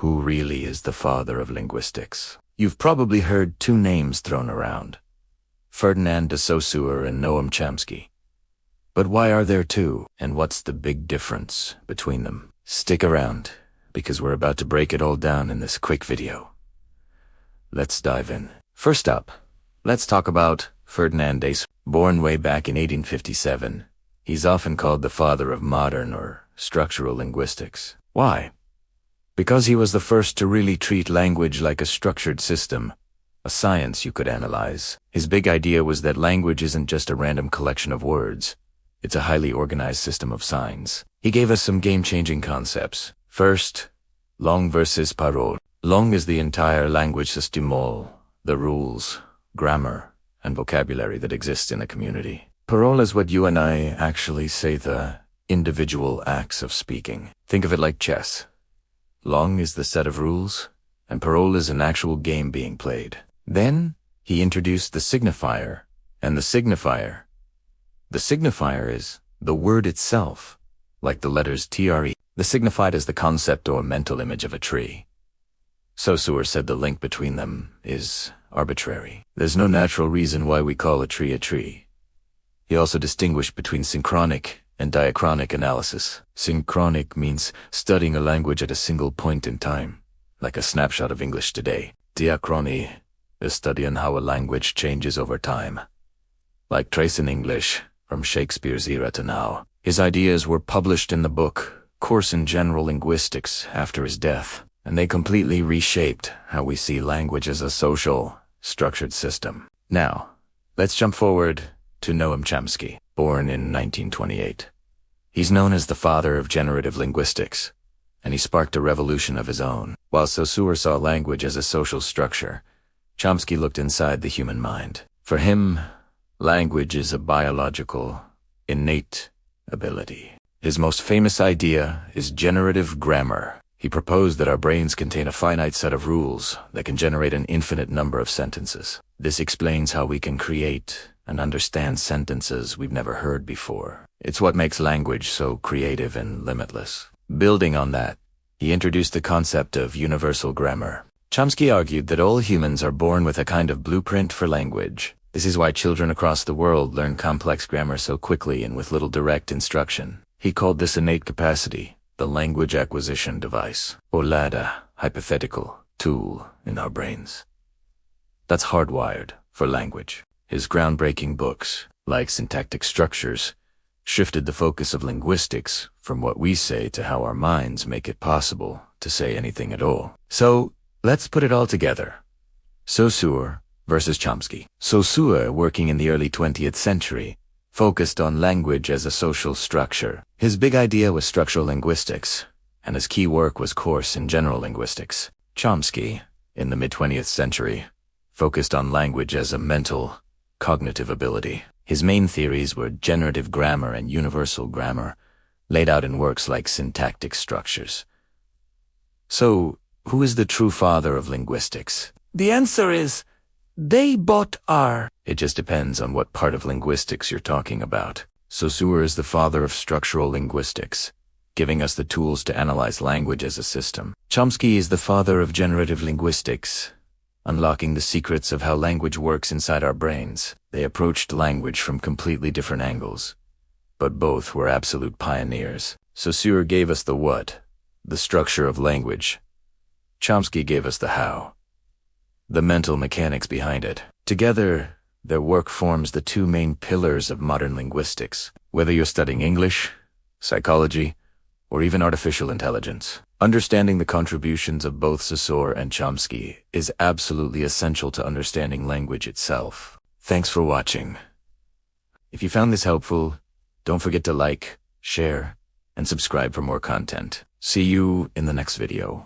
Who really is the father of linguistics? You've probably heard two names thrown around: Ferdinand de Saussure and Noam Chomsky. But why are there two, and what's the big difference between them? Stick around, because we're about to break it all down in this quick video. Let's dive in. First up, let's talk about Ferdinand de Saussure. Born way back in 1857, he's often called the father of modern or structural linguistics. Why? Because he was the first to really treat language like a structured system, a science you could analyze. His big idea was that language isn't just a random collection of words. It's a highly organized system of signs. He gave us some game-changing concepts. First, langue versus parole. Langue is the entire language system, the rules, grammar, and vocabulary that exists in a community. Parole is what you and I actually say, the individual acts of speaking. Think of it like chess. Langue is the set of rules, and parole is an actual game being played. Then, he introduced the signifier, and the signifier is the word itself, like the letters TRE. The signified is the concept or mental image of a tree. Saussure said the link between them is arbitrary. There's no natural reason why we call a tree a tree. He also distinguished between synchronic and diachronic analysis. Synchronic means studying a language at a single point in time, like a snapshot of English today. Diachrony is studying how a language changes over time, like tracing English from Shakespeare's era to now. His ideas were published in the book Course in General Linguistics after his death, and they completely reshaped how we see language as a social, structured system. Now, let's jump forward to Noam Chomsky, born in 1928. He's known as the father of generative linguistics, and he sparked a revolution of his own. While Saussure saw language as a social structure, Chomsky looked inside the human mind. For him, language is a biological, innate ability. His most famous idea is generative grammar. He proposed that our brains contain a finite set of rules that can generate an infinite number of sentences. This explains how we can create and understand sentences we've never heard before. It's what makes language so creative and limitless. Building on that, he introduced the concept of universal grammar. Chomsky argued that all humans are born with a kind of blueprint for language. This is why children across the world learn complex grammar so quickly and with little direct instruction. He called this innate capacity the language acquisition device, or LADA, hypothetical tool in our brains. That's hardwired for language. His groundbreaking books, like Syntactic Structures, shifted the focus of linguistics from what we say to how our minds make it possible to say anything at all. So, let's put it all together. Saussure versus Chomsky. Saussure, working in the early 20th century, focused on language as a social structure. His big idea was structural linguistics, and his key work was Course in General Linguistics. Chomsky, in the mid-20th century, focused on language as a mental, cognitive ability. His main theories were generative grammar and universal grammar, laid out in works like Syntactic Structures. So, who is the true father of linguistics? The answer is, they both are. It just depends on what part of linguistics you're talking about. Saussure is the father of structural linguistics, giving us the tools to analyze language as a system. Chomsky is the father of generative linguistics, unlocking the secrets of how language works inside our brains. They approached language from completely different angles, but both were absolute pioneers. Saussure gave us the what, the structure of language. Chomsky gave us the how, the mental mechanics behind it. Together, their work forms the two main pillars of modern linguistics, whether you're studying English, psychology, or even artificial intelligence. Understanding the contributions of both Saussure and Chomsky is absolutely essential to understanding language itself. Thanks for watching. If you found this helpful, don't forget to like, share, and subscribe for more content. See you in the next video.